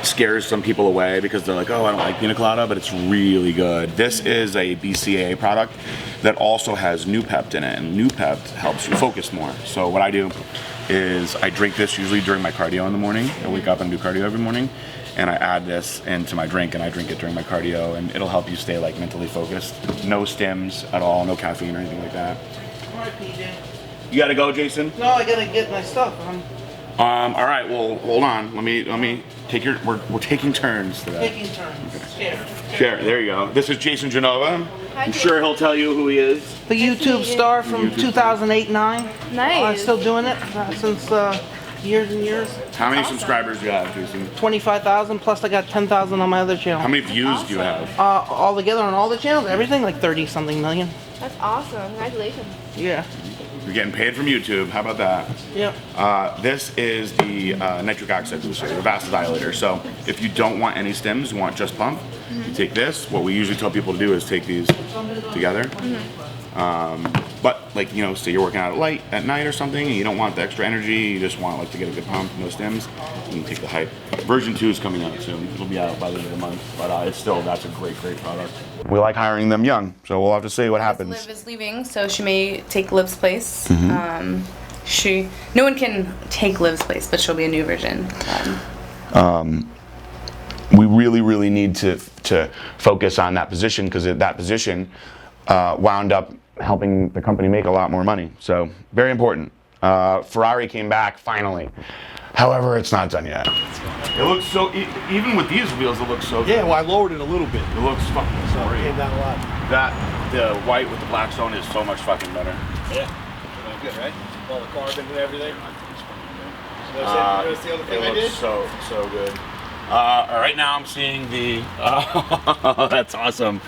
scares some people away because they're like, oh, I don't like pina colada, but it's really good. This is a BCAA product that also has Nupept in it, and Nupept helps you focus more. So what I do is I drink this usually during my cardio in the morning. I wake up and do cardio every morning, and I add this into my drink, and I drink it during my cardio, and it'll help you stay like mentally focused. No stims at all, no caffeine or anything like that. All right, PJ. You gotta go, Jason? No, I gotta get my stuff. All right, well, hold on. Let me take your, we're taking turns today. Taking turns. Share, there you go. This is Jason Genova. I'm sure he'll tell you who he is. The YouTube star from 2008-9. Nice. I'm still doing it since years and years. How many subscribers do you have, Jason? 25,000 plus I got 10,000 on my other channel. How many views do you have? All together on all the channels, everything like 30-something million. That's awesome. Congratulations. Yeah. You're getting paid from YouTube. How about that? Yep. This is the nitric oxide booster, the vasodilator. So if you don't want any stims, you want just pump, you take this. What we usually tell people to do is take these together. But like, say you're working out at night or something, and you don't want the extra energy, you just want like to get a good pump, no stims, you can take the Hype. Version 2 is coming out soon. It'll be out by the end of the month, but that's a great product. We like hiring them young, so we'll have to see what happens. Liv is leaving, so she may take Liv's place. No one can take Liv's place, but she'll be a new version. We really need to focus on that position because that position wound up helping the company make a lot more money. So very important. Ferrari came back finally. However, it's not done yet. It looks so, even with these wheels, it looks so good. Yeah, well, I lowered it a little bit. It looks fucking So it came down a lot. the white with the Blackstone is so much fucking better. Yeah. Good, right? All the carbon and everything. So that's the other thing I did? Looks so good. Right now I'm seeing the, that's awesome.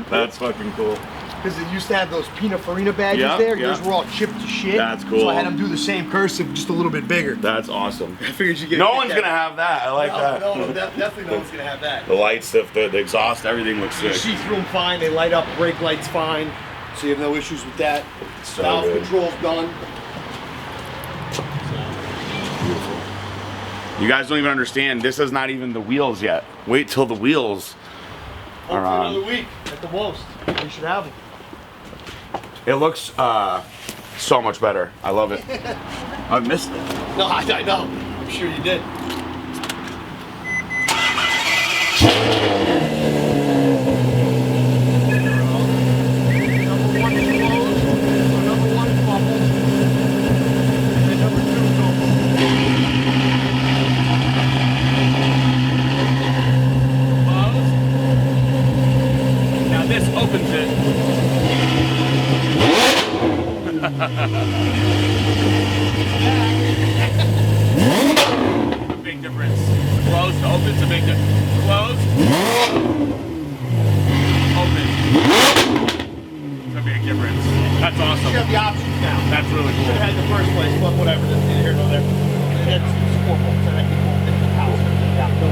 That's fucking cool. because it used to have those Pininfarina badges Yeah, there. yeah. Yours were all chipped to shit. That's cool. So I had them do the same cursive, just a little bit bigger. That's awesome. I figured you get. No one's gonna have that. I like that. No, definitely no one's gonna have that. The lights, the exhaust, everything looks You sick. see through them fine. They light up. Brake lights fine. So you have no issues with that. So Valve good. control's done. You guys don't even understand. This is not even the wheels yet. Wait till the wheels are Hopefully on. another week at the most. We should have them. It looks so much better. I love it. I missed it. No, I know. I'm sure you did. Now this opens it. Big difference. Closed to open's a big difference. Closed. Open. It's a big difference. That's awesome. You have the options now. That's really cool. Should have had the first place, but whatever. That's neither here nor there. It's 4 volts. And I can hold it in the house.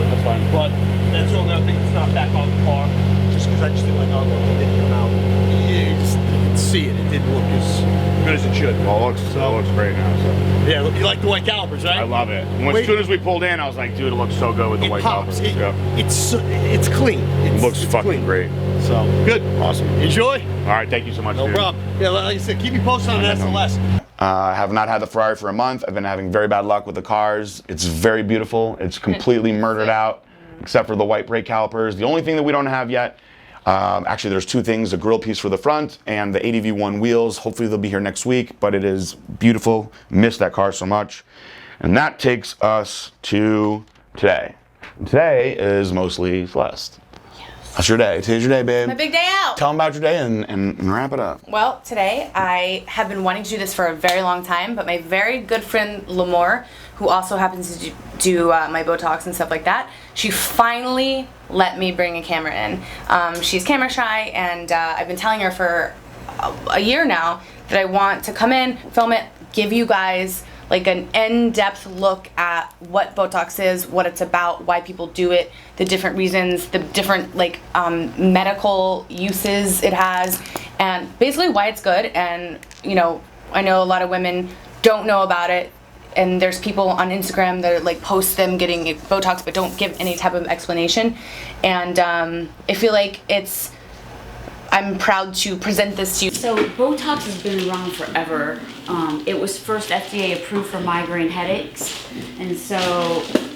That's fine. But that's the only other thing that's not back on the car. Just because I just didn't like, oh, look, it didn't come out. You can see it. It didn't look as good as it should. Well, it looks great now. So. Yeah, look, you like the white calipers, right? I love it. As soon as we pulled in, I was like, dude, it looks so good with the white pops. calipers. It's clean. It looks fucking great. So good. Awesome. Enjoy. All right, thank you so much. No dude. problem. Yeah, like I said, keep me posted on that Celeste. I have not had the Ferrari for a month. I've been having very bad luck with the cars. It's very beautiful. It's completely murdered out, except for the white brake calipers. The only thing that we don't have yet, actually there's 2 things, a grill piece for the front and the ADV1 wheels. Hopefully they'll be here next week, but it is beautiful. Miss that car so much. And that takes us to today. Today is mostly Celeste. How's your day? Today's your day, babe. My big day out. Tell them about your day and wrap it up. Well, today I have been wanting to do this for a very long time, but my very good friend Limor, who also happens to do my Botox and stuff like that, she finally let me bring a camera in. She's camera shy, and I've been telling her for a year now that I want to come in, film it, give you guys like an in-depth look at what Botox is, what it's about, why people do it, the different reasons, the different like medical uses it has, and basically why it's good. And you know, I know a lot of women don't know about it, and there's people on Instagram that like post them getting Botox but don't give any type of explanation. And I feel like I'm proud to present this to you. So Botox has been around forever. It was first FDA approved for migraine headaches. And so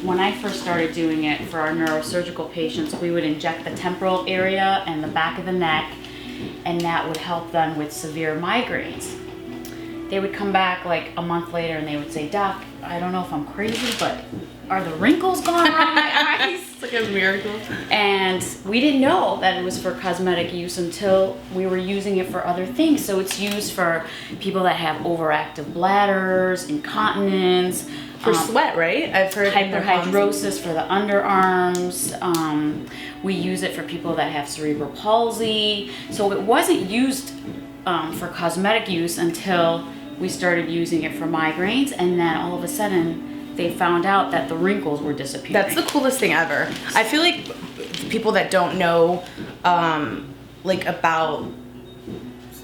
when I first started doing it for our neurosurgical patients, we would inject the temporal area and the back of the neck, and that would help them with severe migraines. They would come back like a month later and they would say, Doc, I don't know if I'm crazy, but are the wrinkles gone around my eyes? It's like a miracle. And we didn't know that it was for cosmetic use until we were using it for other things. So it's used for people that have overactive bladders, incontinence. For sweat, right? I've heard hyperhidrosis for the underarms. We use it for people that have cerebral palsy. So it wasn't used for cosmetic use until we started using it for migraines, and then all of a sudden they found out that the wrinkles were disappearing. That's the coolest thing ever. I feel like people that don't know like about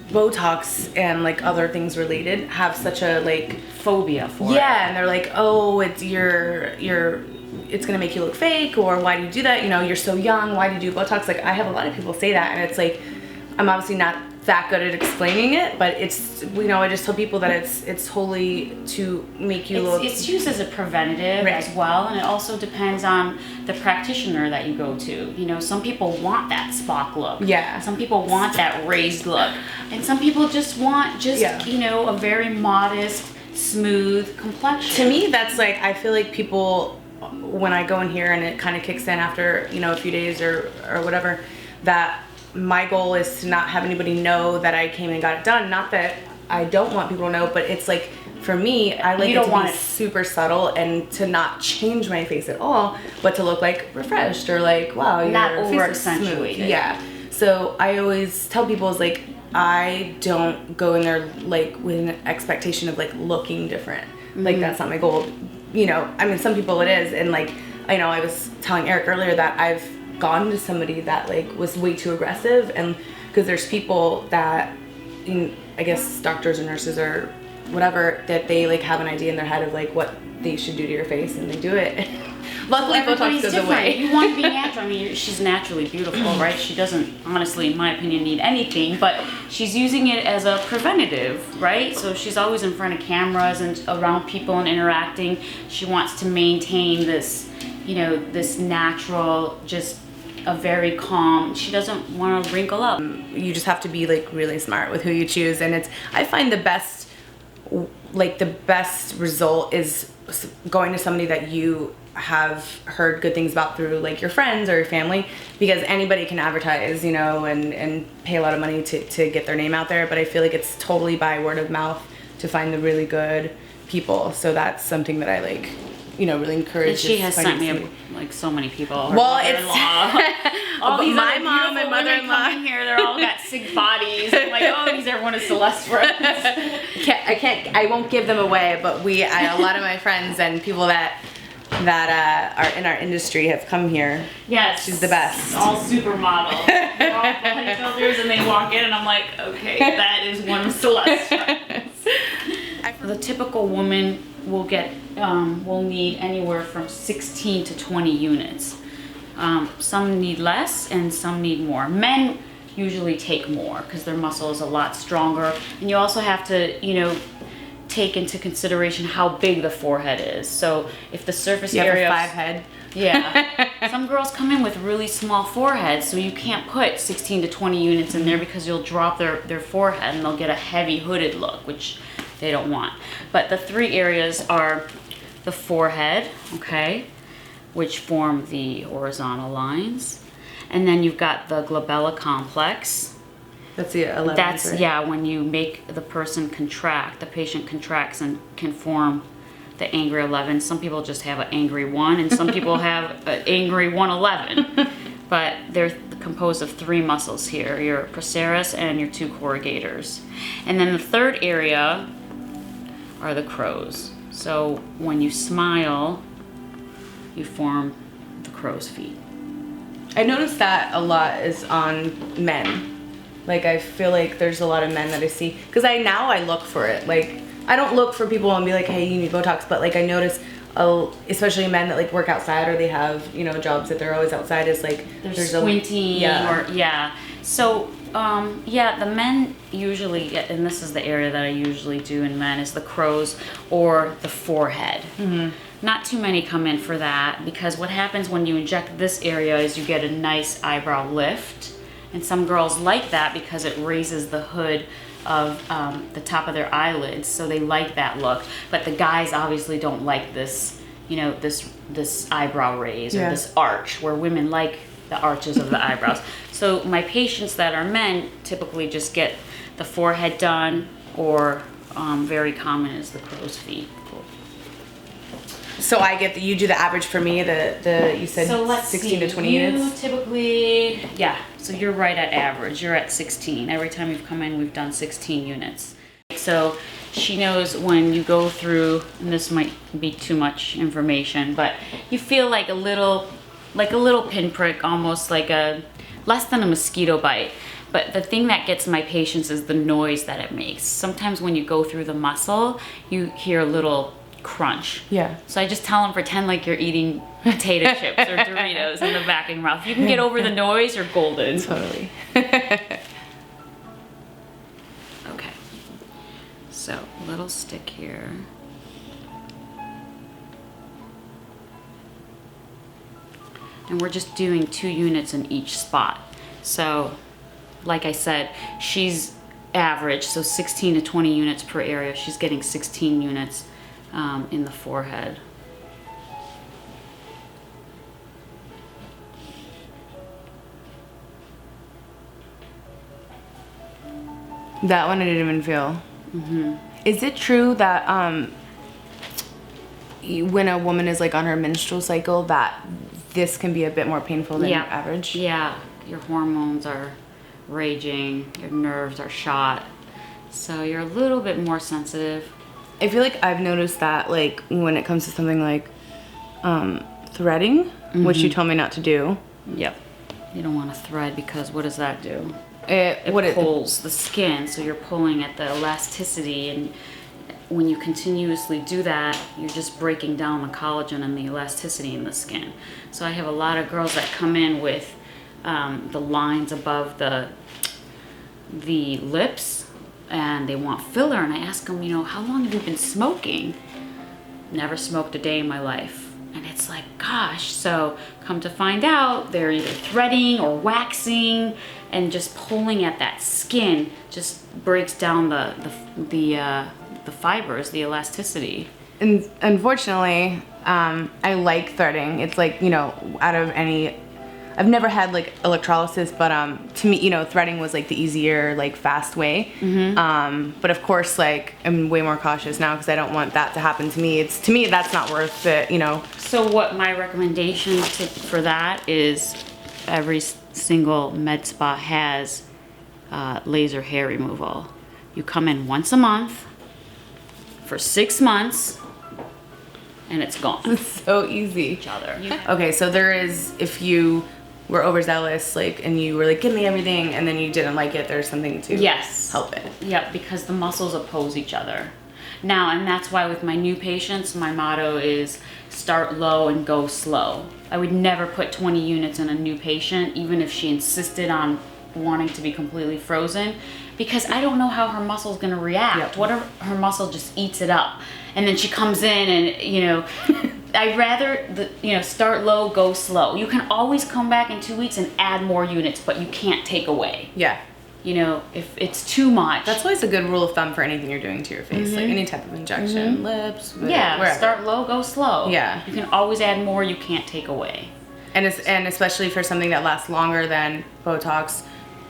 Botox and like other things related have such a like phobia for it. Yeah, and they're like, oh, it's it's gonna make you look fake, or why do you do that? You know, you're so young, why do you do Botox? Like, I have a lot of people say that, and it's like, I'm obviously not that good at explaining it, but it's, you know, I just tell people that it's wholly to make you look. It's used as a preventative as well, and it also depends on the practitioner that you go to. You know, some people want that Spock look. Yeah. Some people want that raised look, and some people just want you know, a very modest, smooth complexion. To me, that's like, I feel like people, when I go in here and it kind of kicks in after, you know, a few days or whatever, that my goal is to not have anybody know that I came and got it done. Not that I don't want people to know, but it's like, for me, I like it to be super subtle and to not change my face at all, but to look like refreshed or like, wow, your not face over is smooth. accentuated. Yeah. So I always tell people, is like, I don't go in there like with an expectation of like looking different. Like that's not my goal. You know, I mean, some people it is, and like I know I was telling Eric earlier that I've gone to somebody that like was way too aggressive, and because there's people that, I guess doctors or nurses or whatever, that they like have an idea in their head of like what they should do to your face, and they do it. Luckily, Botox goes away. You want to be natural. I mean, she's naturally beautiful, right? She doesn't, honestly, in my opinion, need anything, but she's using it as a preventative, right? So she's always in front of cameras and around people and interacting. She wants to maintain this, you know, this natural, just a very calm. She doesn't want to wrinkle up. You just have to be like really smart with who you choose, and I find the best result is going to somebody that you have heard good things about through like your friends or your family, because anybody can advertise, you know, and pay a lot of money to get their name out there, but I feel like it's totally by word of mouth to find the really good people. So that's something that I like, you know, really encourage. And she has sent me like so many people. Her well, it's all these my other mom and mother-in-law come in here. They're all got sick bodies. I'm like, oh, these everyone is Celeste friends. I won't give them away, but a lot of my friends and people that are in our industry have come here. Yes. She's the best. All supermodels. They're all bodybuilders, and they walk in and I'm like, okay, that is one of Celeste's friends. The typical woman will need anywhere from 16 to 20 units. Some need less and some need more. Men usually take more because their muscle is a lot stronger, and you also have to, you know, take into consideration how big the forehead is. So if the surface area, have a 5 head. Yeah. Some girls come in with really small foreheads, so you can't put 16 to 20 units in there because you'll drop their forehead and they'll get a heavy hooded look, which they don't want. But the 3 areas are the forehead, okay, which form the horizontal lines. And then you've got the glabella complex. That's the 11. That's, right? yeah, when you make the person contract, the patient contracts and can form the angry 11. Some people just have an angry 1, and some people have an angry 111. But they're composed of 3 muscles here, your procerus and your 2 corrugators. And then the 3rd area are the crows. So when you smile, you form the crow's feet. I noticed that a lot is on men. Like I feel like there's a lot of men that I see, because now I look for it. Like I don't look for people and be like, hey, you need Botox, but like I notice, especially men that like work outside or they have, you know, jobs that they're always outside, is like there's squinting So the men usually, and this is the area that I usually do in men, is the crows or the forehead. Mm-hmm. Not too many come in for that, because what happens when you inject this area is you get a nice eyebrow lift. And some girls like that because it raises the hood of the top of their eyelids, so they like that look. But the guys obviously don't like this, you know, this eyebrow raise or this arch, where women like the arches of the eyebrows. So my patients that are men typically just get the forehead done, or very common is the crow's feet. So I get you do the average for me. You said so let's 16 to 20 you units. Typically, yeah. So you're right at average. You're at 16. Every time you've come in, we've done 16 units. So she knows when you go through, and this might be too much information, but you feel like a little pinprick, almost like less than a mosquito bite. But the thing that gets my patients is the noise that it makes. Sometimes when you go through the muscle, you hear a little crunch. Yeah. So I just tell them, pretend like you're eating potato chips or Doritos in the back of your mouth. If you can get over the noise, you're golden. Totally. Okay. So little stick here. And we're just doing 2 units in each spot. So like I said, she's average, so 16 to 20 units per area. She's getting 16 units in the forehead. That one I didn't even feel. Mm-hmm. Is it true that when a woman is like on her menstrual cycle, that this can be a bit more painful than average? Yeah, your hormones are raging, your nerves are shot. So you're a little bit more sensitive. I feel like I've noticed that, like, when it comes to something like threading, which you told me not to do. Yep. You don't want to thread because what does that do? It pulls the skin, so you're pulling at the elasticity, and when you continuously do that, you're just breaking down the collagen and the elasticity in the skin. So I have a lot of girls that come in with the lines above the lips, and they want filler, and I ask them, how long have you been smoking? Never smoked a day in my life. And it's like, gosh, so come to find out, they're either threading or waxing, and just pulling at that skin just breaks down the fibers, the elasticity. And unfortunately, I like threading. It's like, out of any, I've never had like electrolysis, but to me, threading was like the easier, like fast way. But of course, like I'm way more cautious now because I don't want that to happen to me. To me, that's not worth it, So what my recommendation for that is every single med spa has laser hair removal. You come in once a month for 6 months, and it's gone. It's so easy. Okay, so there is, if you were overzealous, like, and you were like, give me everything, and then you didn't like it, there's something to help it. Yep, because the muscles oppose each other. Now, and that's why with my new patients, my motto is start low and go slow. I would never put 20 units in a new patient, even if she insisted on wanting to be completely frozen, because I don't know how her muscle's gonna react. What if her muscle just eats it up? And then she comes in and, I'd rather, start low, go slow. You can always come back in 2 weeks and add more units, but you can't take away. Yeah. If it's too much. That's always a good rule of thumb for anything you're doing to your face, like any type of injection, lips, wherever. Start low, go slow. Yeah. You can always add more, you can't take away. And especially for something that lasts longer than Botox,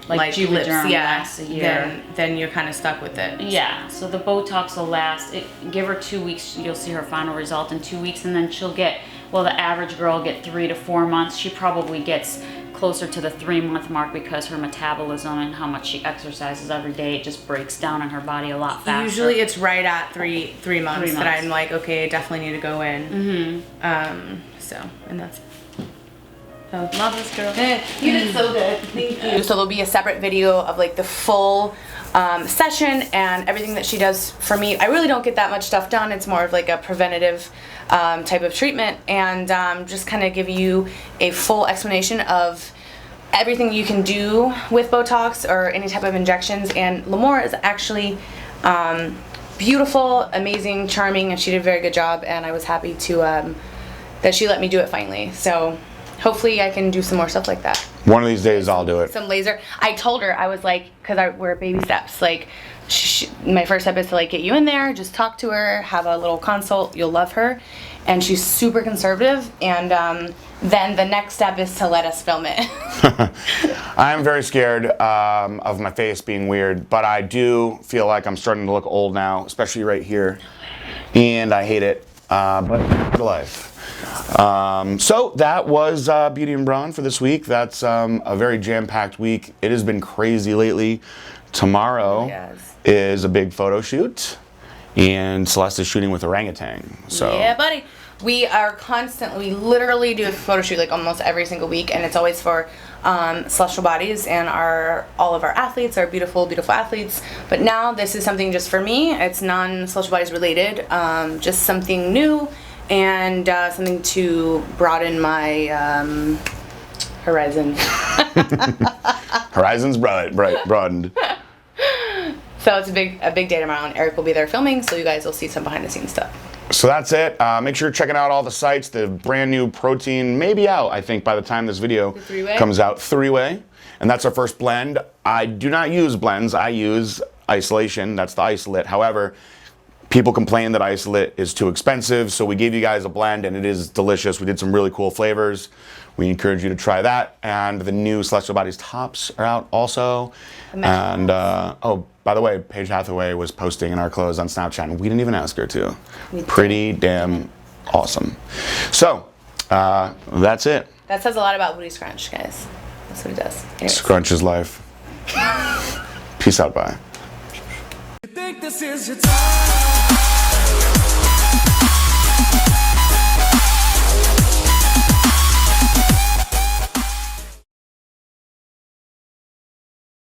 like lips, lasts a year. Then you're kind of stuck with it. Yeah, so the Botox will last, give her 2 weeks, you'll see her final result in 2 weeks, and then she'll get, the average girl will get 3 to 4 months. She probably gets closer to the 3-month mark because her metabolism and how much she exercises every day, it just breaks down in her body a lot faster. Usually it's right at three months that I'm like, okay, I definitely need to go in. And that's love this girl. You did so good. Thank you. So there'll be a separate video of like the full session and everything that she does for me. I really don't get that much stuff done. It's more of like a preventative type of treatment, and just kind of give you a full explanation of everything you can do with Botox or any type of injections. And Limor is actually beautiful, amazing, charming, and she did a very good job, and I was happy to that she let me do it finally. So hopefully I can do some more stuff like that. One of these days I'll do it. Some laser. I told her, I was like, because we're baby steps, like my first step is to like get you in there, just talk to her, have a little consult, you'll love her. And she's super conservative, and then the next step is to let us film it. I'm very scared of my face being weird, but I do feel like I'm starting to look old now, especially right here, and I hate it, but life. So that was Beauty and Braun for this week. That's a very jam-packed week. It has been crazy lately. Tomorrow is a big photo shoot, and Celeste is shooting with orangutan. So yeah, buddy. We are constantly, we literally do a photo shoot like almost every single week, and it's always for Celestial Bodies and all of our athletes, our beautiful, beautiful athletes. But now this is something just for me. It's non-Celestial Bodies related, just something new and something to broaden my horizon. Horizon's broadened. So it's a big day tomorrow, and Eric will be there filming, so you guys will see some behind the scenes stuff. So that's it. Make sure you're checking out all the sites. The brand new protein may be out, I think, by the time this video comes out. 3-way. And that's our first blend. I do not use blends. I use isolation. That's the isolate. However, people complain that isolate is too expensive, so we gave you guys a blend, and it is delicious. We did some really cool flavors. We encourage you to try that. And the new Celestial Bodies tops are out also. And oh, by the way, Paige Hathaway was posting in our clothes on Snapchat, and we didn't even ask her to. Pretty damn awesome. So that's it. That says a lot about Booty Scrunch, guys. That's what it does. Anyways. Scrunch is life. Peace out, bye. You think this is your time?